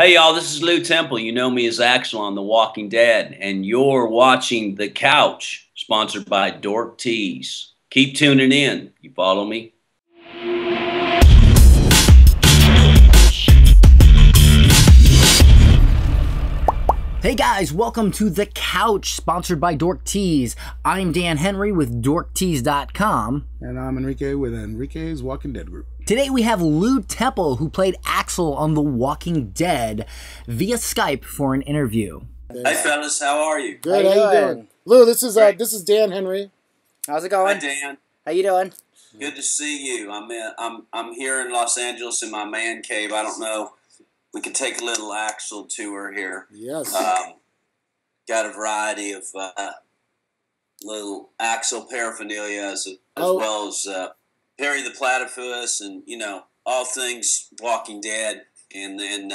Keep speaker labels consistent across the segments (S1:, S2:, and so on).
S1: Hey y'all, this is Lew Temple. You know me as Axel on The Walking Dead, and you're watching The Couch, sponsored by Dork Tees. Keep tuning in. You follow me?
S2: Hey guys, welcome to The Couch, sponsored by Dork Tees. I'm Dan Henry with DorkTees.com.
S3: And I'm Enrique with Enrique's Walking Dead Group.
S2: Today we have Lew Temple, who played Axel on The Walking Dead, via Skype for an interview.
S1: Hey fellas, how are you?
S3: Good, how you doing? Lew, this is Dan Henry.
S4: How's it going?
S1: Hi Dan.
S4: How you doing?
S1: Good to see you. I'm here in Los Angeles in my man cave. I don't know. We could take a little Axel tour here.
S3: Yes.
S1: Got a variety of little Axel paraphernalia as well as Perry the Platypus and, all things Walking Dead. And then...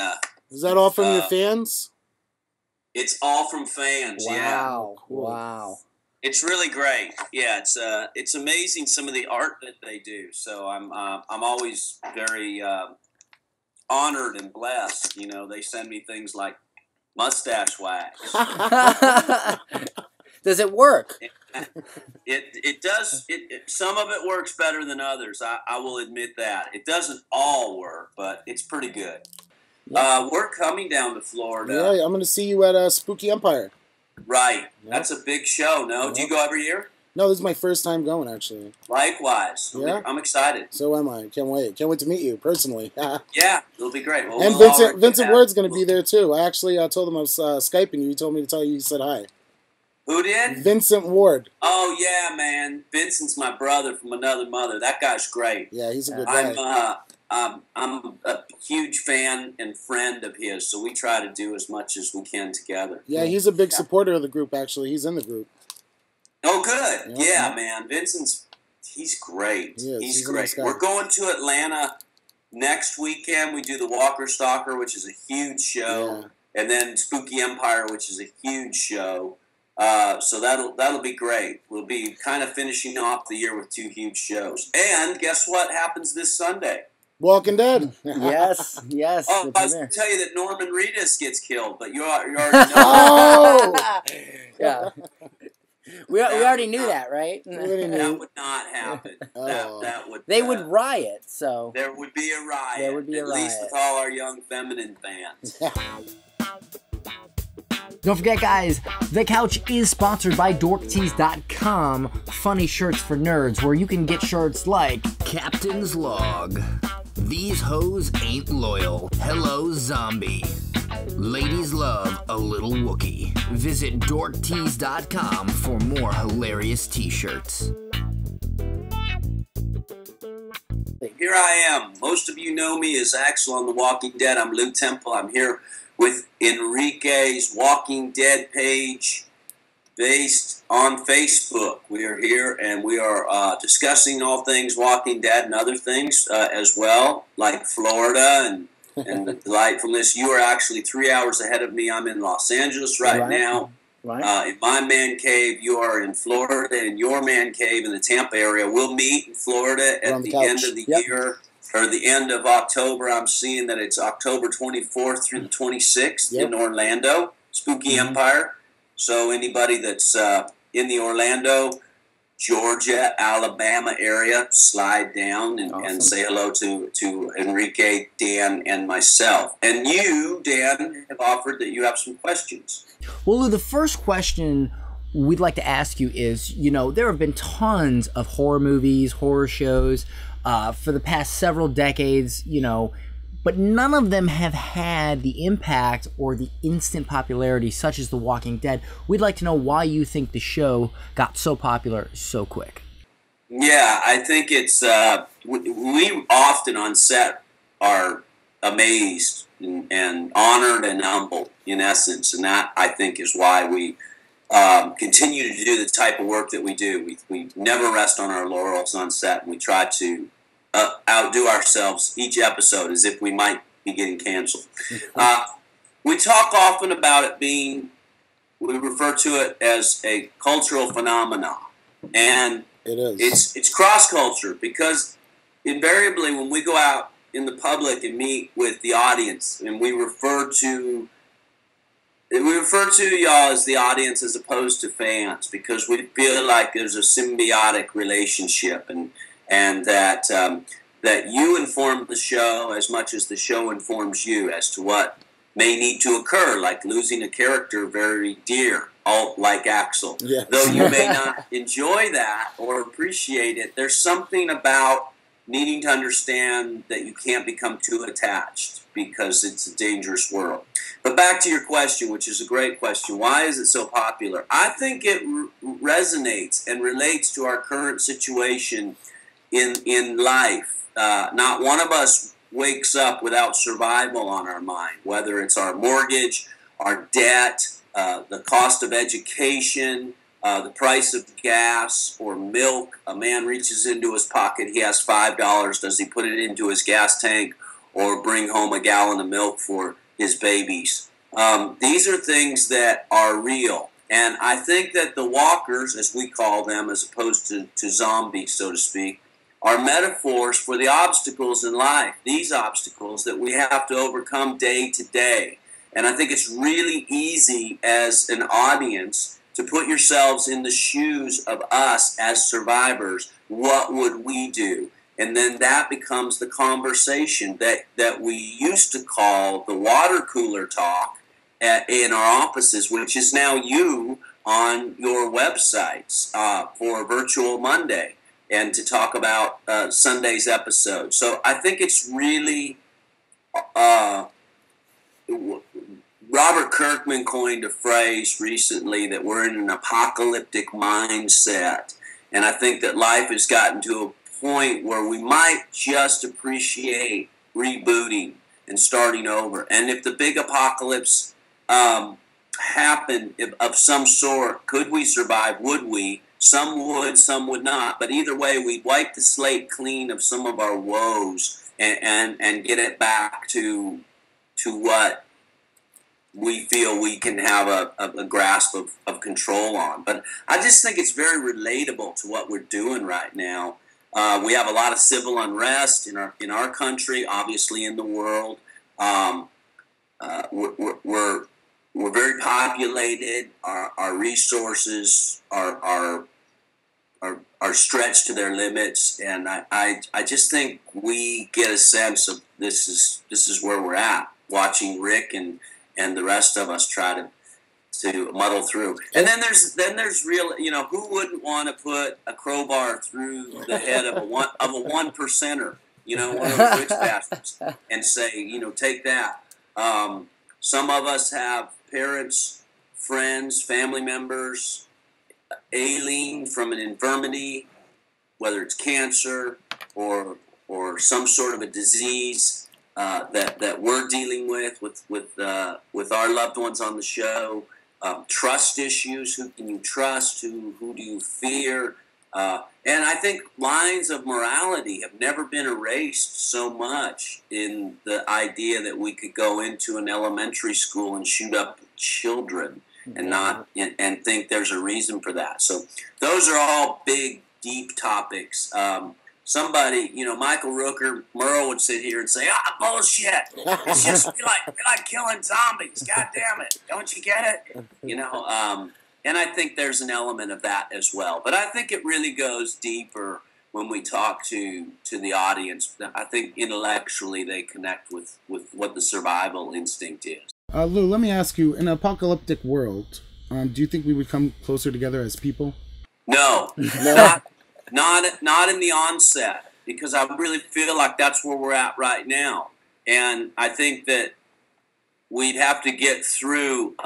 S3: is that all from your fans?
S1: It's all from fans,
S4: Wow.
S1: yeah.
S4: Cool. Wow.
S1: It's really great. Yeah, it's amazing some of the art that they do. So I'm always very... honored and blessed. They send me things like mustache wax.
S4: Does it work?
S1: It does. Some of it works better than others. I will admit that. It doesn't all work, but it's pretty good. Yeah. We're coming down to Florida.
S3: Yeah, I'm going to see you at Spooky Empire.
S1: Right. Yep. That's a big show, no? Yep. Do you go every year?
S3: No, this is my first time going, actually.
S1: Likewise.
S3: Yeah?
S1: I'm excited.
S3: So am I. Can't wait. Can't wait to meet you, personally.
S1: Yeah, it'll be great.
S3: And Vincent Ward's going to be there, too. I actually told him I was Skyping you. He told me to tell you said hi.
S1: Who did?
S3: Vincent Ward.
S1: Oh, yeah, man. Vincent's my brother from another mother. That guy's great.
S3: Yeah, he's a good guy.
S1: I'm a huge fan and friend of his, so we try to do as much as we can together.
S3: Yeah, he's a big supporter of the group, actually. He's in the group.
S1: Oh, good. Yeah, man. He's great. He's great. Nice. We're going to Atlanta next weekend. We do the Walker Stalker, which is a huge show, and then Spooky Empire, which is a huge show. So that'll be great. We'll be kind of finishing off the year with two huge shows. And guess what happens this Sunday?
S3: Walking Dead.
S4: Yes.
S1: Oh, I was going to tell you that Norman Reedus gets killed, but you already know.
S3: Oh!
S4: Yeah. We already knew that, right?
S1: That would not happen. Oh.
S4: They would riot, so...
S1: There would be a riot.
S4: There would be a riot.
S1: At least with all our young feminine fans.
S2: Don't forget, guys, The Couch is sponsored by DorkTees.com, funny shirts for nerds, where you can get shirts like Captain's Log, These Hoes Ain't Loyal, Hello Zombie, Ladies Love a Little Wookie. Visit DorkTees.com for more hilarious t-shirts.
S1: Here I am. Most of you know me as Axel on The Walking Dead. I'm Lew Temple. I'm here with Enrique's Walking Dead page based on Facebook. We are here and we are discussing all things Walking Dead and other things as well, like Florida and the delightfulness. You are actually 3 hours ahead of me. I'm in Los Angeles right now. Right. In my man cave, you are in Florida, in your man cave in the Tampa area. We'll meet in Florida at the end of the year, or the end of October. I'm seeing that it's October 24th through the 26th in Orlando, Spooky Empire. So anybody that's in the Orlando, Georgia, Alabama area, slide down and say hello to Enrique, Dan, and myself. And you, Dan, have offered that you have some questions.
S2: Well, Lew, the first question we'd like to ask you is, there have been tons of horror movies, horror shows for the past several decades, but none of them have had the impact or the instant popularity such as The Walking Dead. We'd like to know why you think the show got so popular so quick.
S1: Yeah, I think it's, we often on set are amazed and honored and humbled, in essence, and that, I think, is why we continue to do the type of work that we do. We never rest on our laurels on set, and we try to outdo ourselves each episode as if we might be getting canceled. We talk often about it being, we refer to it as a cultural phenomenon, and
S3: it is.
S1: It's cross-culture, because invariably when we go out in the public and meet with the audience, and we refer to y'all as the audience as opposed to fans, because we feel like there's a symbiotic relationship, and that that you inform the show as much as the show informs you as to what may need to occur, like losing a character very dear, like Axel.
S3: Yes.
S1: Though you may not enjoy that or appreciate it, there's something about needing to understand that you can't become too attached, because it's a dangerous world. But back to your question, which is a great question. Why is it so popular? I think it resonates and relates to our current situation in life. Not one of us wakes up without survival on our mind, whether it's our mortgage, our debt, the cost of education, the price of gas or milk. A man reaches into his pocket, he has $5. Does he put it into his gas tank or bring home a gallon of milk for his babies? These are things that are real. And I think that the walkers, as we call them, as opposed to zombies, so to speak, are metaphors for the obstacles in life, these obstacles that we have to overcome day to day. And I think it's really easy as an audience to put yourselves in the shoes of us as survivors. What would we do? And then that becomes the conversation that we used to call the water cooler talk in our offices, which is now you on your websites for Virtual Monday and to talk about Sunday's episode. So I think it's really... Robert Kirkman coined a phrase recently that we're in an apocalyptic mindset. And I think that life has gotten to a point where we might just appreciate rebooting and starting over. And if the big apocalypse happened of some sort, could we survive? Would we? Some would, some would not. But either way, we'd wipe the slate clean of some of our woes and get it back to what we feel we can have a grasp of control on. But I just think it's very relatable to what we're doing right now. We have a lot of civil unrest in our country, obviously in the world. We're very populated. Our resources are stretched to their limits, and I just think we get a sense of this is where we're at, watching Rick and the rest of us try to muddle through. And then there's real, who wouldn't want to put a crowbar through the head of a one percenter, one of the rich bastards, and say, take that. Some of us have parents, friends, family members ailing from an infirmity, whether it's cancer or some sort of a disease that we're dealing with our loved ones on the show. Trust issues. Who can you trust? Who do you fear? And I think lines of morality have never been erased so much in the idea that we could go into an elementary school and shoot up children and think there's a reason for that. So those are all big, deep topics. Somebody, Michael Rooker, Merle would sit here and say, bullshit. It's just we like killing zombies. God damn it. Don't you get it? And I think there's an element of that as well. But I think it really goes deeper when we talk to the audience. I think intellectually they connect with what the survival instinct is.
S3: Lou, let me ask you, in an apocalyptic world, do you think we would come closer together as people?
S1: No. Not in the onset, because I really feel like that's where we're at right now. And I think that we'd have to get through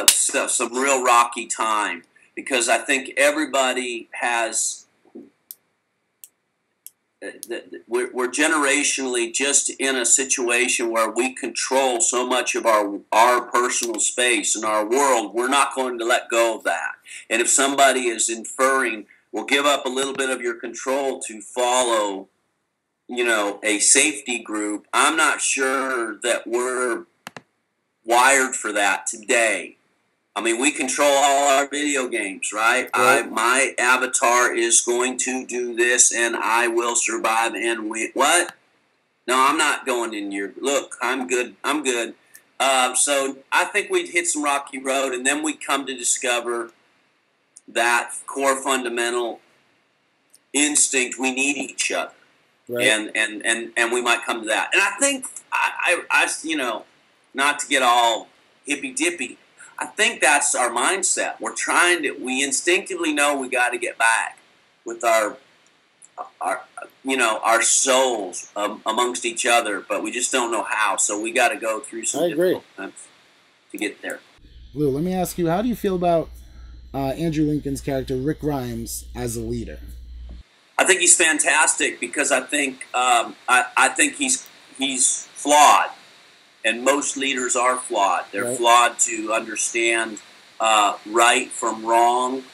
S1: some real rocky time, because I think everybody has... We're generationally just in a situation where we control so much of our personal space and our world. We're not going to let go of that. And if somebody is inferring, well, give up a little bit of your control to follow, a safety group, I'm not sure that we're wired for that today. I mean, we control all our video games, right? My avatar is going to do this, and I will survive and win. What? No, I'm not going in your look. I'm good. I'm good. So I think we'd hit some rocky road, and then we'd come to discover that core fundamental instinct. We need each other,
S3: Right.
S1: and we might come to that. And I think I you know, not to get all hippy dippy. I think that's our mindset. We instinctively know we got to get back with our souls amongst each other, but we just don't know how. So we got to go through some difficult times to get there.
S3: Lou, let me ask you, how do you feel about Andrew Lincoln's character Rick Grimes as a leader?
S1: I think he's fantastic because I think he's flawed, and most leaders are flawed. They're flawed to understand right from wrong.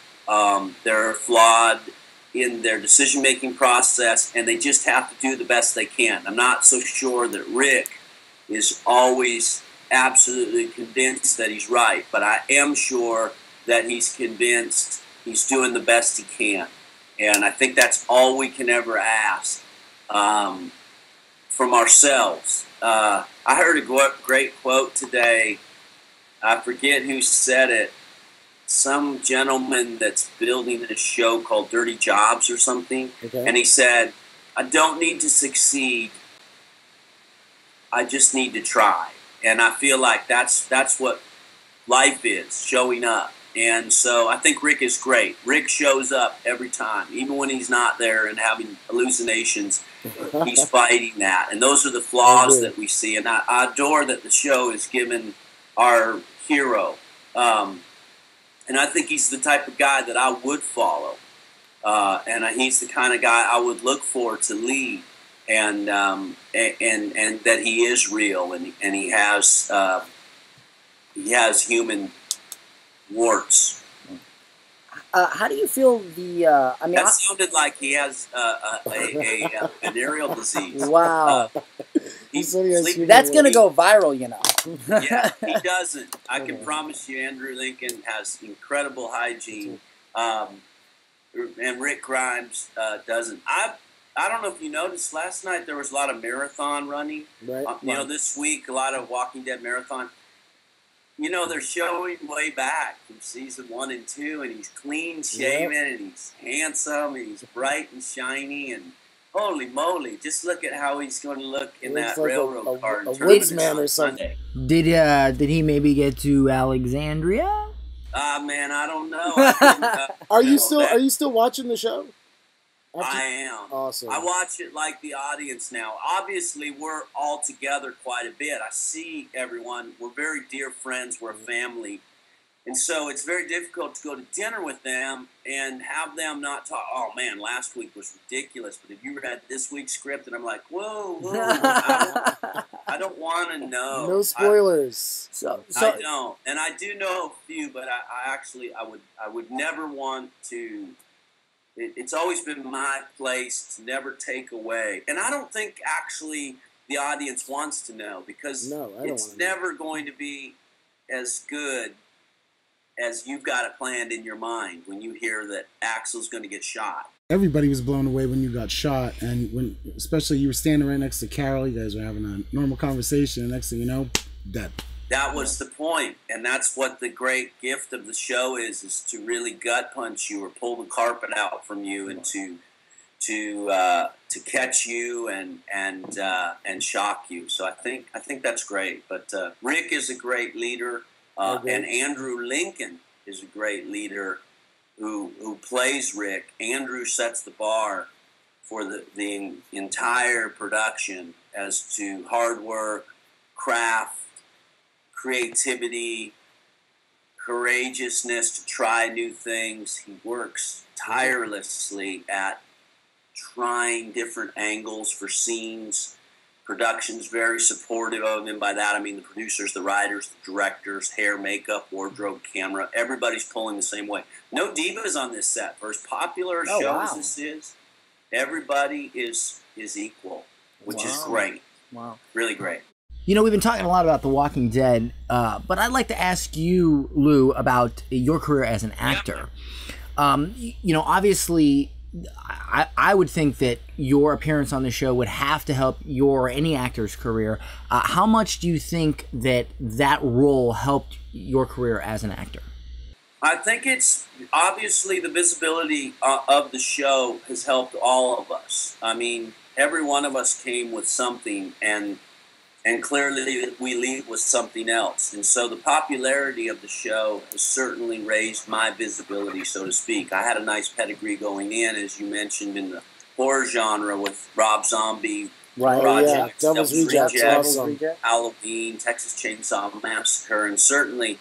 S1: They're flawed in their decision-making process, and they just have to do the best they can. I'm not so sure that Rick is always absolutely convinced that he's right, but I am sure that he's convinced he's doing the best he can. And I think that's all we can ever ask from ourselves. I heard a great quote today. I forget who said it. Some gentleman that's building a show called Dirty Jobs or something. Okay. And he said, I don't need to succeed. I just need to try. And I feel like that's what life is, showing up. And so I think Rick is great. Rick shows up every time, even when he's not there and having hallucinations. He's fighting that. And those are the flaws that we see. And I adore that the show is given our hero. And I think he's the type of guy that I would follow. And he's the kind of guy I would look for to lead. And that he is real, and he has human warts.
S4: How do you feel
S1: that sounded like he has an aerial disease.
S4: Wow. That's going to go viral, you know.
S1: Yeah, he doesn't. I can promise you Andrew Lincoln has incredible hygiene. And Rick Grimes doesn't. I don't know if you noticed, last night there was a lot of marathon running. Right. This week, a lot of Walking Dead marathon. They're showing way back from season 1 and 2, and he's clean shaven, and he's handsome, and he's bright and shiny, and holy moly, just look at how he's going to look in that like railroad car.
S3: A woods man or something.
S2: Did he maybe get to Alexandria?
S1: Man, I don't know.
S3: Are you still watching the show?
S1: I am.
S3: Awesome.
S1: I watch it like the audience now. Obviously, we're all together quite a bit. I see everyone. We're very dear friends. We're a family. And so it's very difficult to go to dinner with them and have them not talk. Oh, man, last week was ridiculous. But have you read this week's script? And I'm like, whoa. I don't want to know.
S3: No spoilers.
S1: I don't. And I do know a few, but I would never want to. It's always been my place to never take away. And I don't think actually the audience wants to know, because it's never going to be as good as you've got it planned in your mind when you hear that Axel's going to get shot.
S3: Everybody was blown away when you got shot, and especially you were standing right next to Carol. You guys were having a normal conversation, and next thing you know, dead.
S1: That was the point, and that's what the great gift of the show is to really gut punch you or pull the carpet out from you, and to catch you and shock you. So I think that's great. But Rick is a great leader, and Andrew Lincoln is a great leader who plays Rick. Andrew sets the bar for the entire production as to hard work, craft, creativity, courageousness to try new things. He works tirelessly at trying different angles for scenes. Production's very supportive of him. By that I mean the producers, the writers, the directors, hair, makeup, wardrobe, camera. Everybody's pulling the same way. No divas on this set. For as popular a show as this is, everybody is equal, which is great. Wow. Really great.
S2: We've been talking a lot about The Walking Dead, but I'd like to ask you, Lew, about your career as an actor. Obviously, I would think that your appearance on the show would have to help your or any actor's career. How much do you think that role helped your career as an actor?
S1: I think it's obviously the visibility of the show has helped all of us. I mean, every one of us came with something, and clearly we leave with something else. And so the popularity of the show has certainly raised my visibility, so to speak. I had a nice pedigree going in, as you mentioned, in the horror genre with Rob Zombie, Project,
S3: Devil's Rejects, awesome.
S1: Halloween, Texas Chainsaw Massacre, and certainly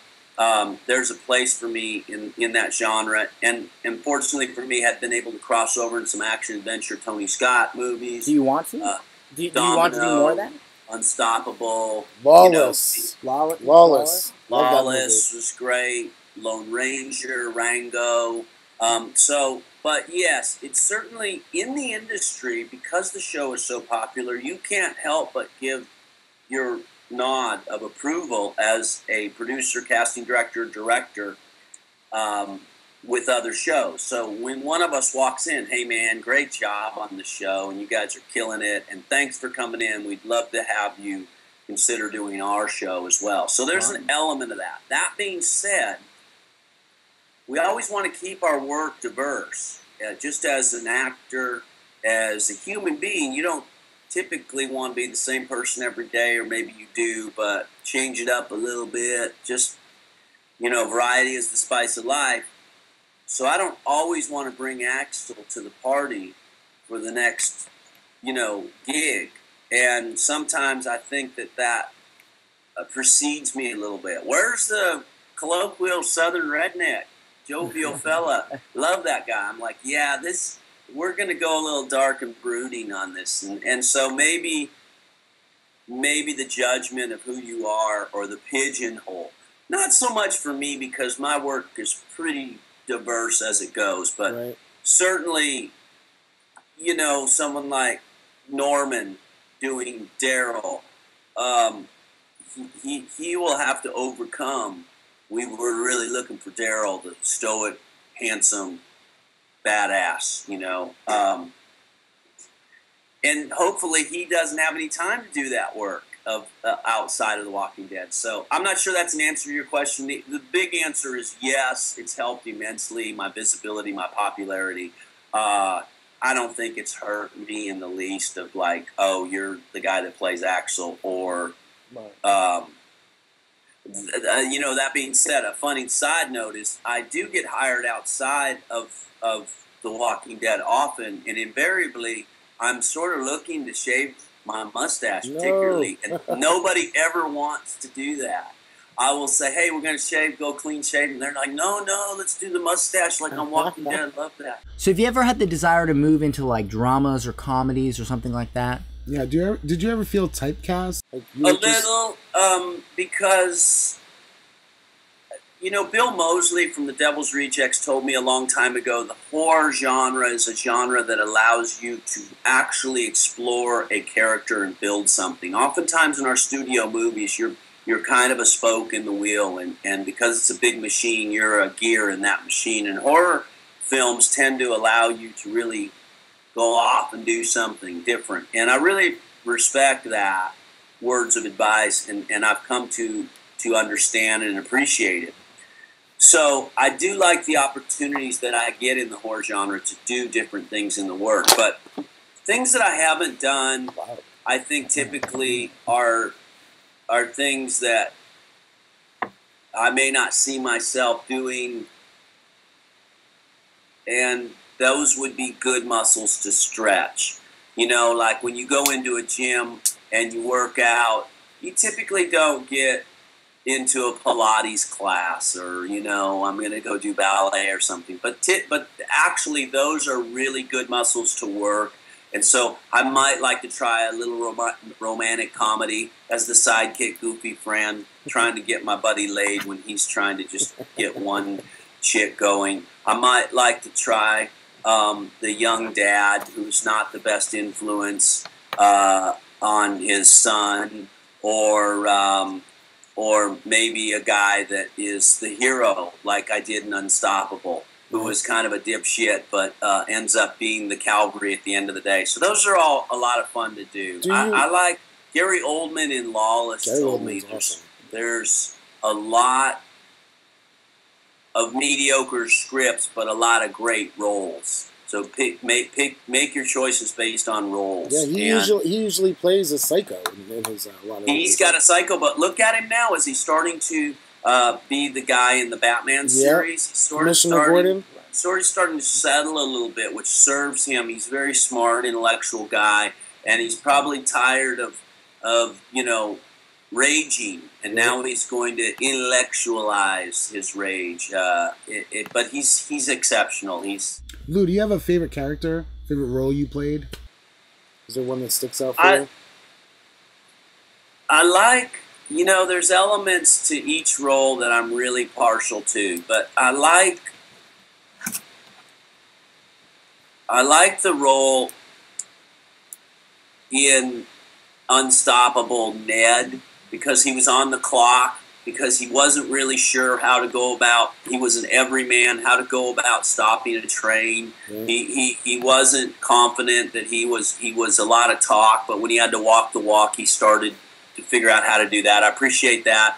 S1: there's a place for me in that genre. And fortunately for me, I've been able to cross over in some action-adventure Tony Scott movies.
S4: Do you want to? Do you want to do more of that?
S1: Unstoppable,
S3: Lawless.
S1: Lawless was great. Lone Ranger, Rango. But yes, it's certainly in the industry, because the show is so popular, you can't help but give your nod of approval as a producer, casting director, with other shows. So when one of us walks in, hey man, great job on the show, and you guys are killing it, and thanks for coming in. We'd love to have you consider doing our show as well. So there's an element of that. That being said, we always want to keep our work diverse. Just as an actor, as a human being, you don't typically want to be the same person every day, or maybe you do, but change it up a little bit. Just, variety is the spice of life. So I don't always want to bring Axel to the party for the next, gig. And sometimes I think that precedes me a little bit. Where's the colloquial Southern redneck, jovial fella? Love that guy. I'm like, yeah, we're going to go a little dark and brooding on this. And so maybe the judgment of who you are, or the pigeonhole, not so much for me, because my work is pretty diverse as it goes, but certainly, someone like Norman doing Daryl, he will have to overcome. We were really looking for Daryl, the stoic, handsome, badass, and hopefully he doesn't have any time to do that work of outside of The Walking Dead. So I'm not sure that's an answer to your question. The big answer is yes, it's helped immensely, my visibility, my popularity. I don't think it's hurt me in the least of like, oh, you're the guy that plays Axel, or, that being said, a funny side note is I do get hired outside of The Walking Dead often, and invariably I'm sort of looking to shave my mustache particularly, and nobody ever wants to do that. I will say, hey, we're going to shave, go clean shave, and they're like, no, let's do the mustache like on Walking Dead. I love that.
S2: So have you ever had the desire to move into like dramas or comedies or something like that?
S3: Yeah, did you ever feel typecast? Like
S1: little, because Bill Moseley from The Devil's Rejects told me a long time ago, the horror genre is a genre that allows you to actually explore a character and build something. Oftentimes in our studio movies, you're kind of a spoke in the wheel, and because it's a big machine, you're a gear in that machine. And horror films tend to allow you to really go off and do something different. And I really respect that words of advice, and I've come to understand and appreciate it. So I do like the opportunities that I get in the horror genre to do different things in the work. But things that I haven't done, I think typically are things that I may not see myself doing, and those would be good muscles to stretch. Like when you go into a gym and you work out, you typically don't get into a Pilates class, or I'm going to go do ballet or something. But actually, those are really good muscles to work. And so I might like to try a little romantic comedy as the sidekick, goofy friend, trying to get my buddy laid when he's trying to just get one chick going. I might like to try the young dad who's not the best influence on his son, or maybe a guy that is the hero, like I did in Unstoppable. who was kind of a dipshit, but ends up being the Calvary at the end of the day. So those are all a lot of fun to do. I like Gary Oldman in Lawless. Told me there's a lot of mediocre scripts, but a lot of great roles. So make your choices based on roles.
S5: Yeah, he usually plays a psycho in his a lot of.
S1: He's got a psycho, but look at him now. Is he starting to be the guy in the Batman series? He's sort of starting to settle a little bit, which serves him. He's a very smart, intellectual guy, and he's probably tired of raging, and now he's going to intellectualize his rage. But he's exceptional.
S3: Lew, do you have a favorite character, favorite role you played?
S5: Is there one that sticks out for you?
S1: I like, there's elements to each role that I'm really partial to, but I like the role in Unstoppable Ned, because he was on the clock, because he wasn't really sure how to go about, he was an everyman, how to go about stopping a train. He wasn't confident that he was a lot of talk, but when he had to walk the walk, he started to figure out how to do that. I appreciate that.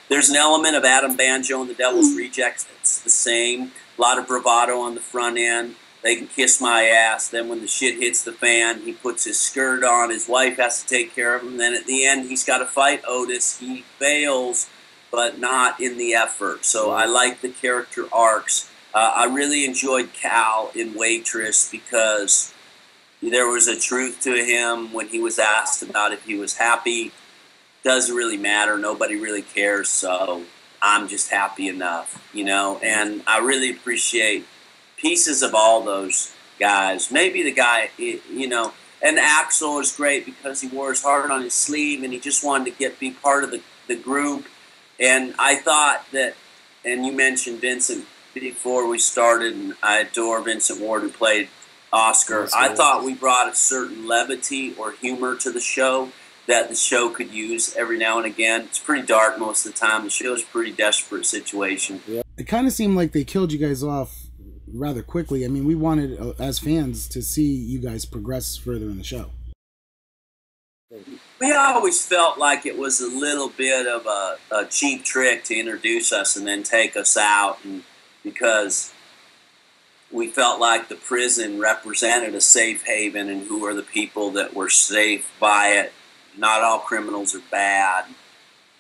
S1: There's an element of Adam Banjo and the Devil's Rejects that's the same. A lot of bravado on the front end. They can kiss my ass. Then when the shit hits the fan, he puts his skirt on. His wife has to take care of him. Then at the end, he's got to fight Otis. He fails, but not in the effort. So I like the character arcs. I really enjoyed Cal in Waitress because there was a truth to him when he was asked about if he was happy. Doesn't really matter. Nobody really cares. So I'm just happy enough, and I really appreciate pieces of all those guys. Maybe the guy, and Axel is great because he wore his heart on his sleeve and he just wanted to be part of the group. And I thought that, and you mentioned Vincent before we started, and I adore Vincent Ward, who played Oscar. I thought we brought a certain levity or humor to the show that the show could use every now and again. It's pretty dark most of the time. The show's a pretty desperate situation.
S3: It kind of seemed like they killed you guys off rather quickly. I mean, we wanted, as fans, to see you guys progress further in the show.
S1: We always felt like it was a little bit of a cheap trick to introduce us and then take us out, and because we felt like the prison represented a safe haven, and who are the people that were safe by it. Not all criminals are bad.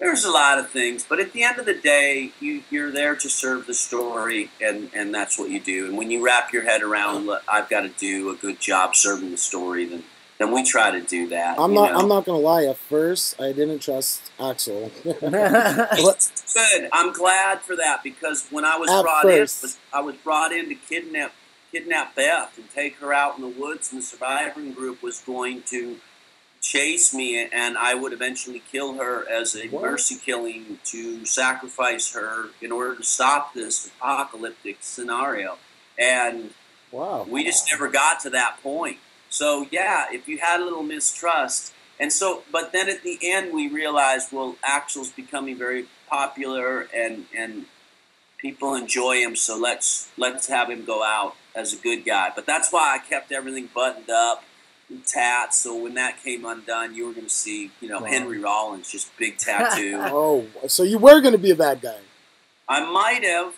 S1: There's a lot of things, but at the end of the day, you're there to serve the story, and that's what you do. And when you wrap your head around, I've got to do a good job serving the story, then we try to do that.
S5: I'm not gonna lie. At first, I didn't trust Axel.
S1: Good. I'm glad for that, because when I was I was brought in to kidnap Beth and take her out in the woods, and the surviving group was going to chase me, and I would eventually kill her as a mercy killing to sacrifice her in order to stop this apocalyptic scenario. And we just never got to that point. So yeah, if you had a little mistrust, but then at the end we realized, well, Axel's becoming very popular and people enjoy him, so let's have him go out as a good guy. But that's why I kept everything buttoned up. Tats, so when that came undone, you were going to see, Henry Rollins, just big tattoo.
S5: Oh, so you were going to be a bad guy.
S1: I might have,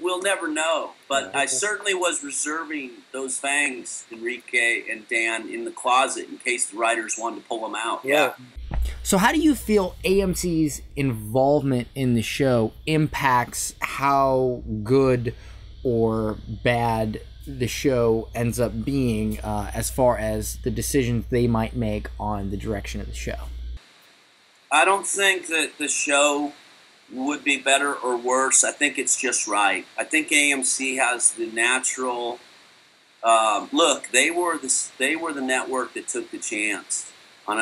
S1: we'll never know, but I certainly was reserving those fangs, Enrique and Dan, in the closet in case the writers wanted to pull them out. Yeah.
S2: So how do you feel AMC's involvement in the show impacts how good or bad the show ends up being, as far as the decisions they might make on the direction of the show?
S1: I don't think that the show would be better or worse. I think it's just right. I think AMC has the natural look. They were the network that took the chance on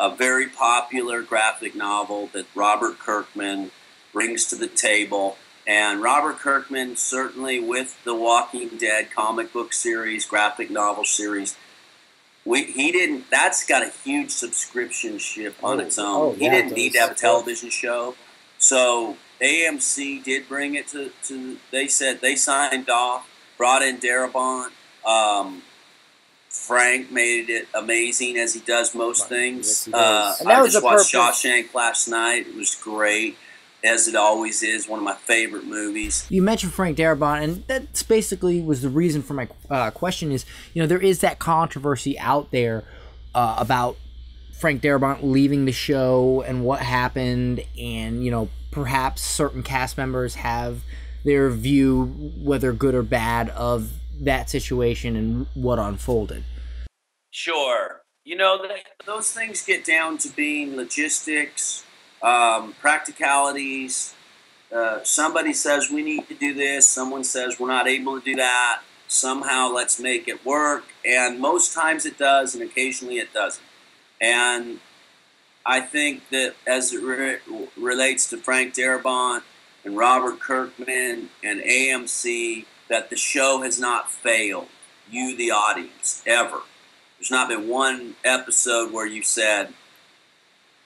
S1: a very popular graphic novel that Robert Kirkman brings to the table. And Robert Kirkman, certainly with the Walking Dead comic book series, graphic novel series, that's got a huge subscription ship on its own. He didn't need to have a television show. So AMC did bring it to they said they signed off, brought in Darabont. Frank made it amazing as he does most things.
S5: Yes, he does.
S4: And that
S1: I
S4: was
S1: just
S4: the
S1: watched
S4: purpose.
S1: Shawshank last night. It was great, as it always is. One of my favorite movies.
S2: You mentioned Frank Darabont, and that's basically was the reason for my question. Is there is that controversy out there about Frank Darabont leaving the show and what happened, and perhaps certain cast members have their view, whether good or bad, of that situation and what unfolded.
S1: Sure. Those things get down to being logistics, practicalities. Somebody says we need to do this. Someone says we're not able to do that. Somehow let's make it work. And most times it does, and occasionally it doesn't. And I think that as it relates to Frank Darabont and Robert Kirkman and AMC, that the show has not failed you, the audience, ever. There's not been one episode where you said,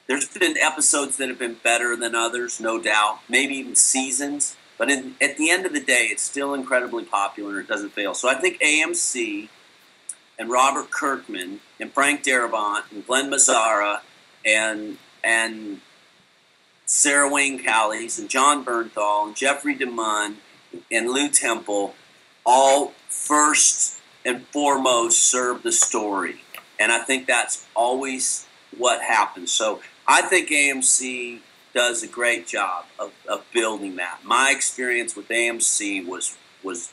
S1: there's been episodes that have been better than others, no doubt, maybe even seasons, but at the end of the day, it's still incredibly popular and it doesn't fail. So I think AMC and Robert Kirkman and Frank Darabont and Glenn Mazzara and Sarah Wayne Callies and John Bernthal and Jeffrey DeMunn and Lew Temple all first and foremost serve the story. And I think that's always what happens. So I think AMC does a great job of building that. My experience with AMC was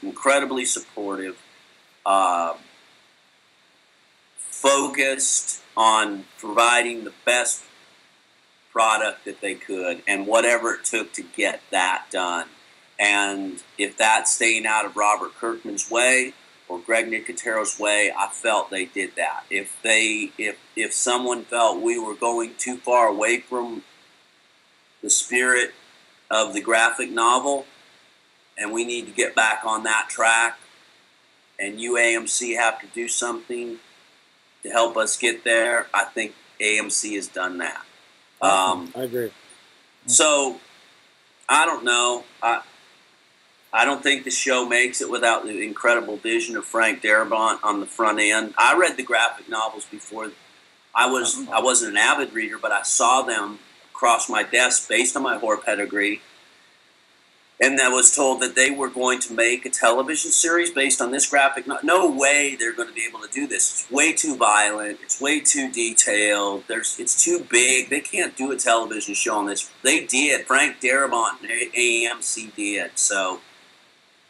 S1: incredibly supportive, focused on providing the best product that they could and whatever it took to get that done. And if that's staying out of Robert Kirkman's way or Greg Nicotero's way, I felt they did that. If someone felt we were going too far away from the spirit of the graphic novel and we need to get back on that track, and you, AMC, have to do something to help us get there, I think AMC has done that.
S5: I agree.
S1: So, I don't know. I don't think the show makes it without the incredible vision of Frank Darabont on the front end. I read the graphic novels before. I wasn't an avid reader, but I saw them across my desk based on my horror pedigree. And I was told that they were going to make a television series based on this graphic novel. No way they're going to be able to do this. It's way too violent. It's way too detailed. It's too big. They can't do a television show on this. They did. Frank Darabont and AMC did. So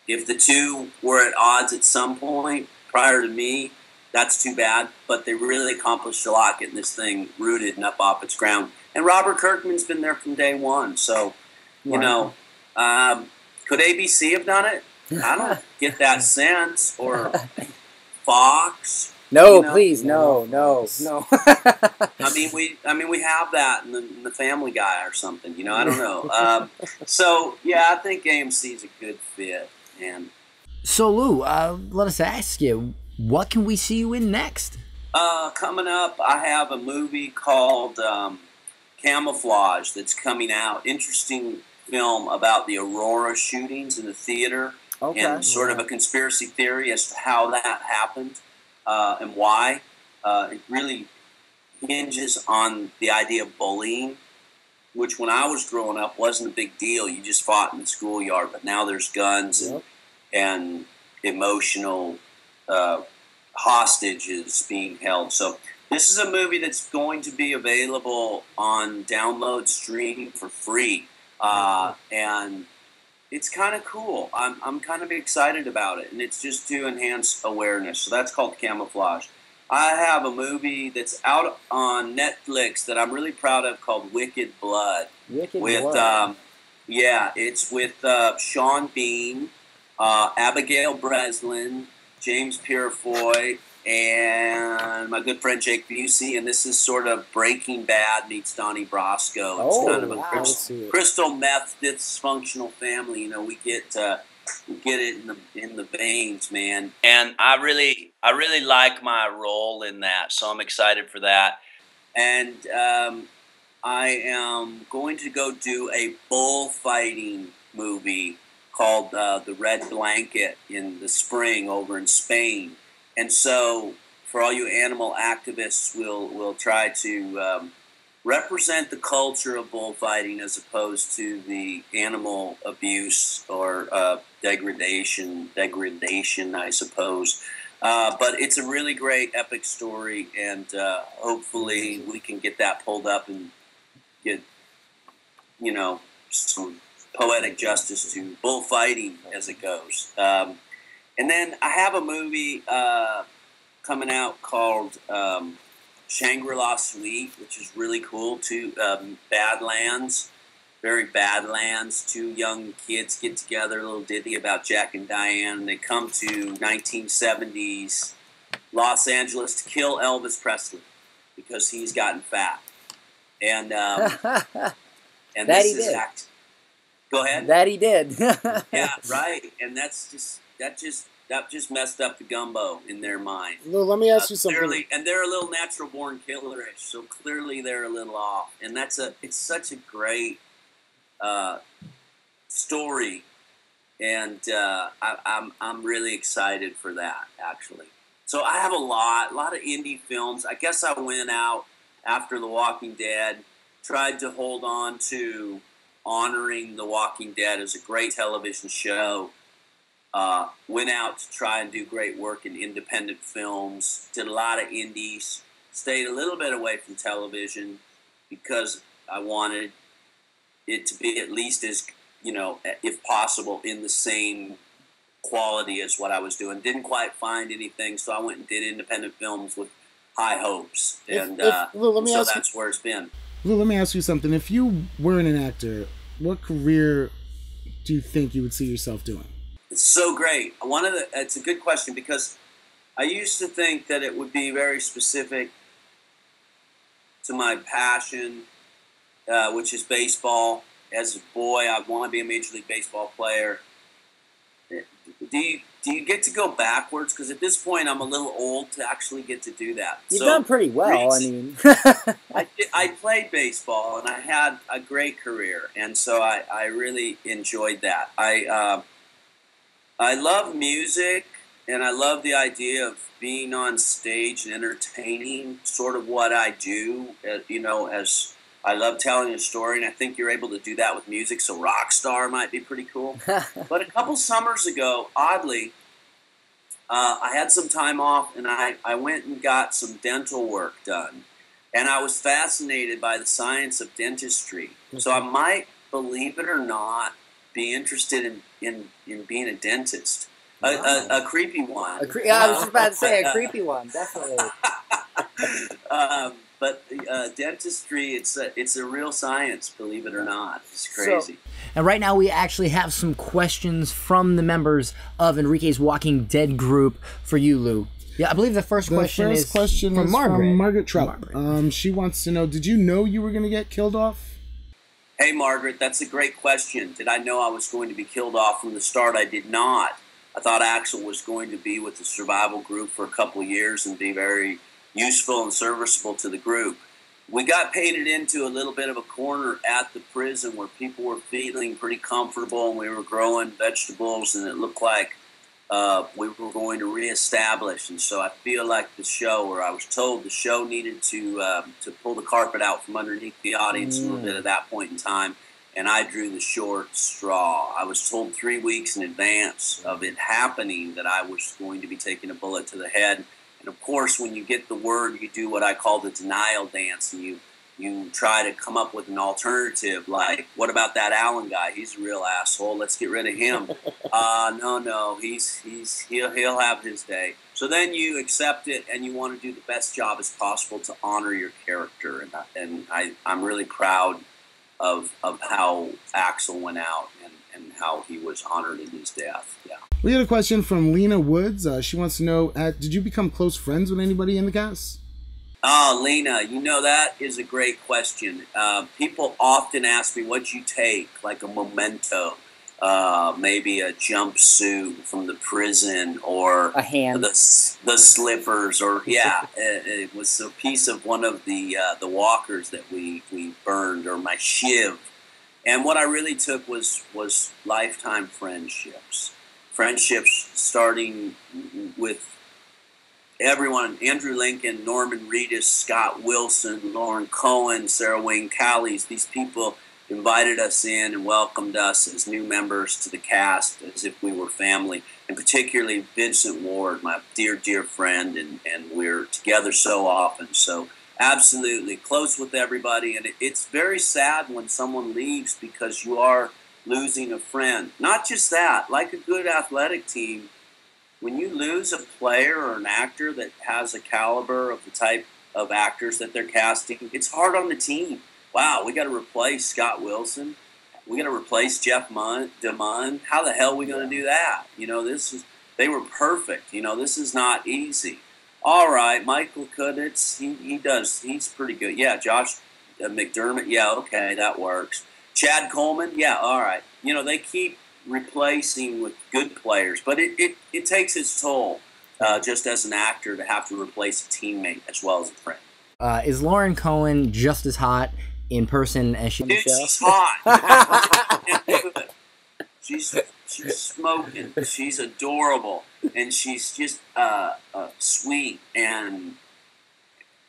S1: if the two were at odds at some point prior to me, that's too bad. But they really accomplished a lot getting this thing rooted and up off its ground. And Robert Kirkman's been there from day one. So, could ABC have done it? I don't get that sense. Or Fox.
S4: No, please, no.
S1: I mean, we have that in the Family Guy or something. I don't know. So yeah, I think AMC's a good fit. And
S2: so Lou, let us ask you, what can we see you in next?
S1: Coming up, I have a movie called Camouflage that's coming out. Interesting film about the Aurora shootings in the theater, and sort of a conspiracy theory as to how that happened and why. It really hinges on the idea of bullying, which when I was growing up wasn't a big deal. You just fought in the schoolyard, but now there's guns and emotional hostages being held. So this is a movie that's going to be available on download streaming for free. And it's kind of cool. I'm kind of excited about it, and it's just to enhance awareness. So that's called Camouflage. I have a movie that's out on Netflix that I'm really proud of called Wicked Blood.
S4: Blood.
S1: It's with Sean Bean, Abigail Breslin, James Purefoy, and my good friend Jake Busey, and this is sort of Breaking Bad meets Donnie Brasco. It's kind of a crystal meth dysfunctional family. We get it in the veins, man. And I really like my role in that, so I'm excited for that. And I am going to go do a bullfighting movie called The Red Blanket in the spring over in Spain. And so, for all you animal activists, we'll try to represent the culture of bullfighting as opposed to the animal abuse or degradation, I suppose. But it's a really great epic story, and hopefully we can get that pulled up and get, some poetic justice to bullfighting as it goes. And then I have a movie coming out called Shangri-La Suite, which is really cool. Badlands, very Badlands. Two young kids get together, a little ditty about Jack and Diane, and they come to 1970s Los Angeles to kill Elvis Presley because he's gotten fat. And and
S4: That
S1: this
S4: he
S1: is
S4: did.
S1: Go ahead.
S4: That he did.
S1: Yeah, right. And that just messed up the gumbo in their mind.
S5: Lou, let me ask you something.
S1: Clearly, and they're a little natural born killerish, so clearly they're a little off. And it's such a great story, and I'm really excited for that, actually. So I have a lot of indie films. I guess I went out after The Walking Dead, tried to hold on to honoring The Walking Dead as a great television show. Went out to try and do great work in independent films, did a lot of indies, stayed a little bit away from television because I wanted it to be at least as, if possible, in the same quality as what I was doing. Didn't quite find anything, so I went and did independent films with high hopes. And
S5: Lou,
S1: so that's where it's been.
S3: Lou, let me ask you something. If you weren't an actor, what career do you think you would see yourself doing?
S1: It's so great. It's a good question because I used to think that it would be very specific to my passion, which is baseball. As a boy, I want to be a Major League Baseball player. Do you get to go backwards? Because at this point, I'm a little old to actually get to do that.
S4: You've done pretty well. I mean,
S1: I played baseball and I had a great career, and so I really enjoyed that. I love music, and I love the idea of being on stage and entertaining, sort of what I do, as I love telling a story, and I think you're able to do that with music, so rock star might be pretty cool. But a couple summers ago, oddly, I had some time off, and I went and got some dental work done, and I was fascinated by the science of dentistry. So I might, believe it or not, be interested in being a dentist. Wow. A creepy one.
S4: I was just about to say a creepy one, definitely.
S1: But dentistry, it's a real science, believe it or not. It's crazy.
S2: And right now we actually have some questions from the members of Enrique's Walking Dead group for you, Lou. Yeah, I believe the first question is from
S3: Margaret Trout. She wants to know, did you know you were going to get killed off?
S1: Hey, Margaret, that's a great question. Did I know I was going to be killed off from the start? I did not. I thought Axel was going to be with the survival group for a couple of years and be very useful and serviceable to the group. We got painted into a little bit of a corner at the prison where people were feeling pretty comfortable, and we were growing vegetables, and it looked like we were going to reestablish. And so I feel like the show, or I was told the show needed to pull the carpet out from underneath the audience a little bit at that point in time, and I drew the short straw. I was told 3 weeks in advance of it happening that I was going to be taking a bullet to the head. And of course, when you get the word, you do what I call the denial dance, and you try to come up with an alternative, like, what about that Allen guy? He's a real asshole. Let's get rid of him. No, he'll have his day. So then you accept it, and you want to do the best job as possible to honor your character. And I'm really proud of how Axel went out and how he was honored in his death. Yeah.
S3: We had a question from Lena Woods. She wants to know, did you become close friends with anybody in the cast?
S1: Oh, Lena, that is a great question. People often ask me, what'd you take, like a memento? maybe a jumpsuit from the prison, or
S4: A hand.
S1: the slippers, or it was a piece of one of the walkers that we burned, or my shiv. And what I really took was lifetime friendships starting with everyone: Andrew Lincoln, Norman Reedus, Scott Wilson, Lauren Cohen, Sarah Wayne Callies. These people invited us in and welcomed us as new members to the cast as if we were family, and particularly Vincent Ward, my dear, dear friend, and we're together so often. So absolutely close with everybody, and it's very sad when someone leaves because you are losing a friend. Not just that, like a good athletic team, when you lose a player or an actor that has a caliber of the type of actors that they're casting, it's hard on the team. Wow, we got to replace Scott Wilson. We got to replace Jeff DeMunn. How the hell are we going to do that? They were perfect. This is not easy. All right, Michael Kuditz, he's pretty good. Yeah, Josh McDermott, yeah, okay, that works. Chad Coleman, yeah, all right. They keep replacing with good players, but it takes its toll just as an actor to have to replace a teammate as well as a friend.
S2: Is Lauren Cohen just as hot in person as she?
S1: Dude, she's hot. She's smoking. She's adorable, and she's just sweet, and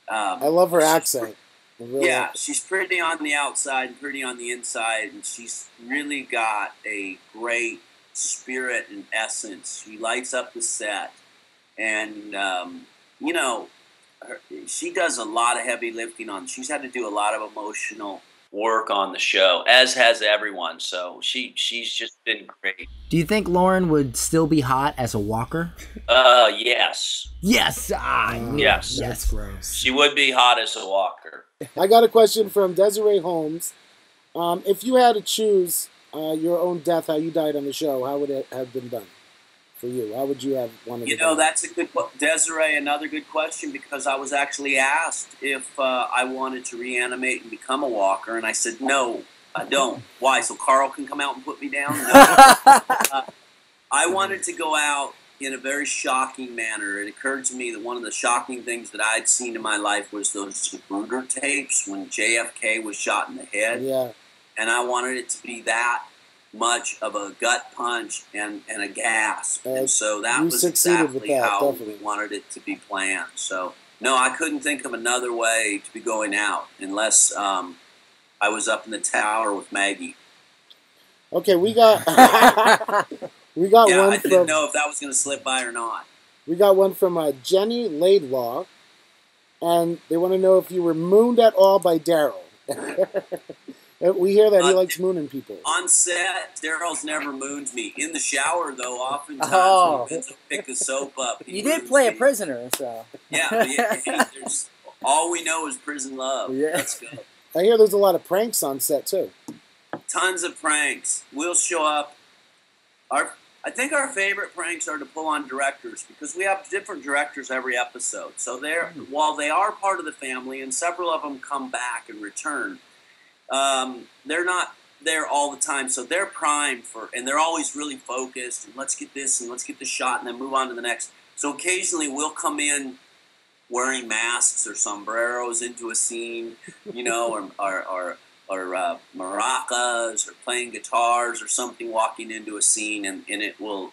S5: I love her accent. Really.
S1: Yeah, she's pretty on the outside and pretty on the inside, and she's really got a great spirit and essence. She lights up the set, and she does a lot of heavy lifting she's had to do a lot of emotional work on the show, as has everyone. So she's just been great.
S2: Do you think Lauren would still be hot as a walker?
S1: Yes.
S2: Yes.
S1: Yes.
S3: That's gross.
S1: She would be hot as a walker.
S5: I got a question from Desiree Holmes. If you had to choose your own death, how you died on the show, how would it have been done for you? How would you have wanted to die?
S1: That's a good Desiree, another good question, because I was actually asked if I wanted to reanimate and become a walker, and I said, no, I don't. Why? So Carl can come out and put me down? No. I wanted to go out in a very shocking manner. It occurred to me that one of the shocking things that I'd seen in my life was those Zapruder tapes when JFK was shot in the head.
S5: Yeah.
S1: And I wanted it to be that much of a gut punch and a gasp. And so that was exactly how we wanted it to be planned. So, no, I couldn't think of another way to be going out unless I was up in the tower with Maggie.
S5: Okay, we got one.
S1: I didn't know if that was going to slip by or not.
S5: We got one from Jenny Laidlaw, and they want to know if you were mooned at all by Daryl. We hear that he likes mooning people.
S1: On set, Daryl's never mooned me. In the shower, though, oftentimes when Vince will pick the soap up.
S4: You did play a prisoner, so.
S1: Yeah, all we know is prison love.
S4: Yeah.
S1: Let's go.
S5: I hear there's a lot of pranks on set, too.
S1: Tons of pranks. We'll show up. I think our favorite pranks are to pull on directors, because we have different directors every episode. So while they are part of the family, and several of them come back and return, they're not there all the time. So they're primed and they're always really focused, and let's get this and let's get the shot and then move on to the next. So occasionally we'll come in wearing masks or sombreros into a scene, or maracas, or playing guitars or something, walking into a scene, and it'll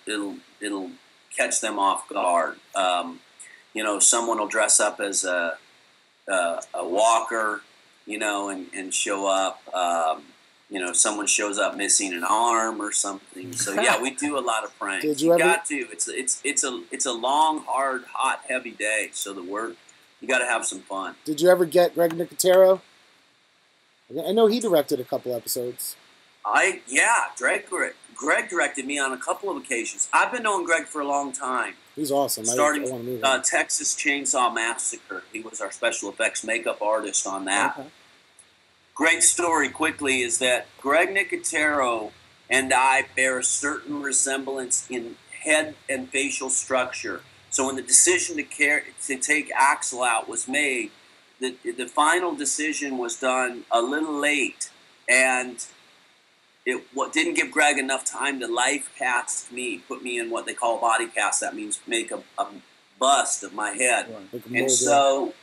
S1: catch them off guard. Someone will dress up as a walker, and show up. Someone shows up missing an arm or something. So yeah, we do a lot of pranks. Got to. It's a long, hard, hot, heavy day. So you got to have some fun.
S5: Did you ever get Greg Nicotero? I know he directed a couple episodes. Greg
S1: directed me on a couple of occasions. I've been knowing Greg for a long time.
S5: He's awesome.
S1: Starting Texas Chainsaw Massacre. He was our special effects makeup artist on that. Okay. Great story quickly is that Greg Nicotero and I bear a certain resemblance in head and facial structure. So when the decision to take Axel out was made, the final decision was done a little late, and didn't give Greg enough time to life cast me, put me in what they call a body cast. That means make a bust of my head.
S5: Like a
S1: And
S5: mold,
S1: so,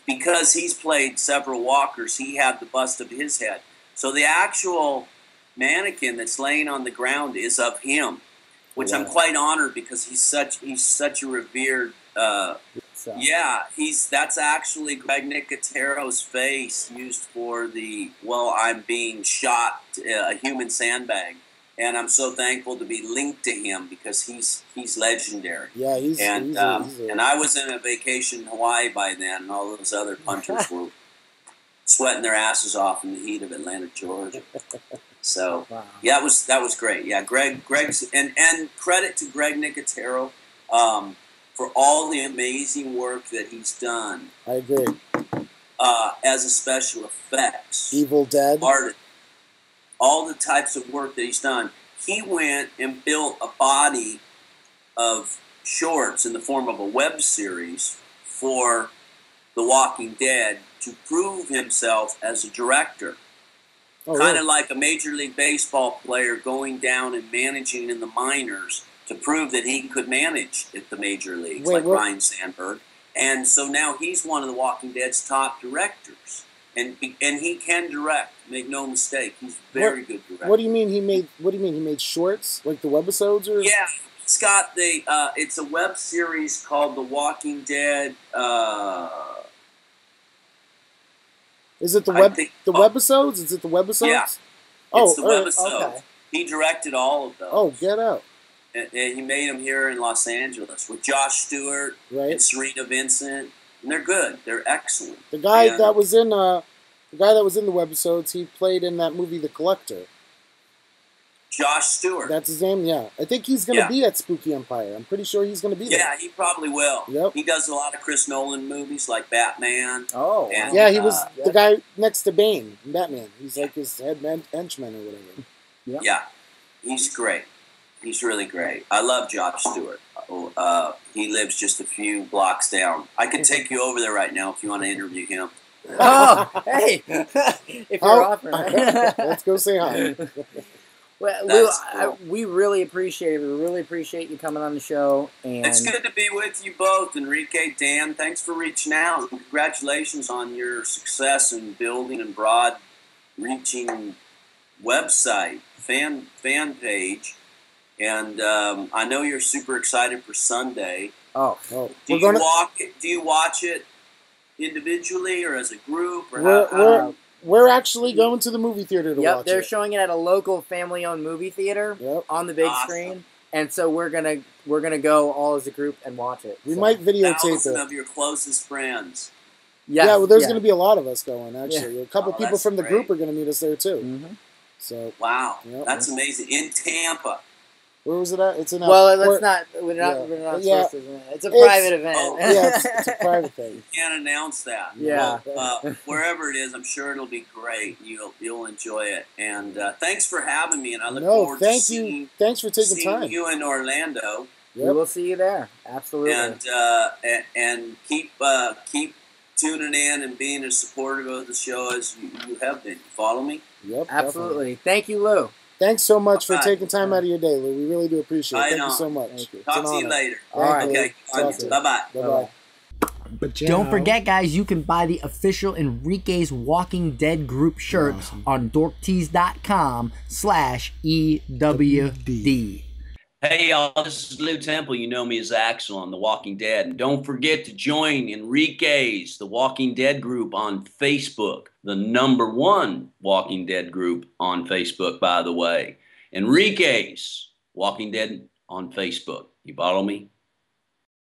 S1: because he's played several walkers, he had the bust of his head. So the actual mannequin that's laying on the ground is of him, which I'm quite honored because he's such a revered. Yeah, that's actually Greg Nicotero's face used for the I'm being shot, a human sandbag, and I'm so thankful to be linked to him because he's legendary.
S5: Yeah,
S1: and I was in a vacation in Hawaii by then, and all those other punchers were sweating their asses off in the heat of Atlanta, Georgia. So yeah, that was great. Yeah, Greg's and credit to Greg Nicotero. For all the amazing work that he's done.
S5: I agree.
S1: As a special effects.
S5: Evil Dead.
S1: Artist. All the types of work that he's done. He went and built a body of shorts in the form of a web series for The Walking Dead to prove himself as a director. Kind of like a Major League Baseball player going down and managing in the minors to prove that he could manage at the major leagues, Ryan Sandberg. And so now he's one of The Walking Dead's top directors. And he can direct, make no mistake. He's very good director.
S5: What do you mean he made shorts? Like the webisodes or?
S1: Yeah, it's got it's a web series called The Walking Dead.
S5: Is it the webisodes? Is it the webisodes?
S1: Yeah. It's the webisodes. Okay. He directed all of those.
S5: Oh, get out.
S1: And he made them here in Los Angeles with Josh Stewart and Serena Vincent, and they're good. They're excellent.
S5: The guy that was in the webisodes, he played in that movie The Collector.
S1: Josh Stewart.
S5: That's his name. Yeah, I think he's going to be at Spooky Empire. I'm pretty sure he's going to be there.
S1: Yeah, he probably will.
S5: Yep.
S1: He does a lot of Chris Nolan movies like Batman.
S4: Oh,
S1: and,
S5: yeah, he was the guy next to Bane in Batman. He's like his head henchman or whatever.
S1: Yep. Yeah, he's great. He's really great. I love Josh Stewart. He lives just a few blocks down. I could take you over there right now if you want to interview him.
S4: Oh, hey! If you're offering.
S5: Let's go say hi.
S4: Well, Lew, cool. We really appreciate it. We really appreciate you coming on the show. And
S1: it's good to be with you both, Enrique, Dan. Thanks for reaching out. Congratulations on your success in building and broad-reaching website, fan page. And I know you're super excited for Sunday.
S4: Oh.
S1: Do you watch it individually or as a group? Or
S5: we're actually going to the movie theater to watch it.
S4: Yep, they're showing it at a local family-owned movie theater on the big screen, and so we're gonna go all as a group and watch it.
S5: We might videotape it.
S1: Of your closest friends.
S5: Yes, yeah, well, there's going to be a lot of us going. Actually, a couple people from the group are going to meet us there too.
S4: Mm-hmm.
S5: So
S1: that's amazing in Tampa.
S5: Where was it at? It's in.
S4: We're not supposed to. It's a private event.
S5: It's a private thing.
S1: You can't announce that.
S4: Yeah.
S1: Wherever it is, I'm sure it'll be great. You'll enjoy it. And thanks for having me. And I look forward to seeing
S5: Thanks for taking time.
S1: Seeing you in Orlando.
S4: Yep. We will see you there. Absolutely.
S1: And keep tuning in and being as supportive of the show as you have been. Follow me.
S5: Yep.
S4: Absolutely. Definitely. Thank you, Lew.
S5: Thanks so much for taking time out of your day, Lew. We really do appreciate it. Thank you so much.
S4: Thank you.
S1: Talk to you later.
S5: All right.
S1: Okay. Bye-bye.
S5: Bye-bye.
S2: Don't forget, guys, you can buy the official Enrique's Walking Dead group shirt on dorktees.com/EWD.
S1: Hey, y'all, this is Lew Temple. You know me as Axel on The Walking Dead. And don't forget to join Enrique's The Walking Dead group on Facebook, the #1 Walking Dead group on Facebook, by the way. Enrique's Walking Dead on Facebook. You follow me?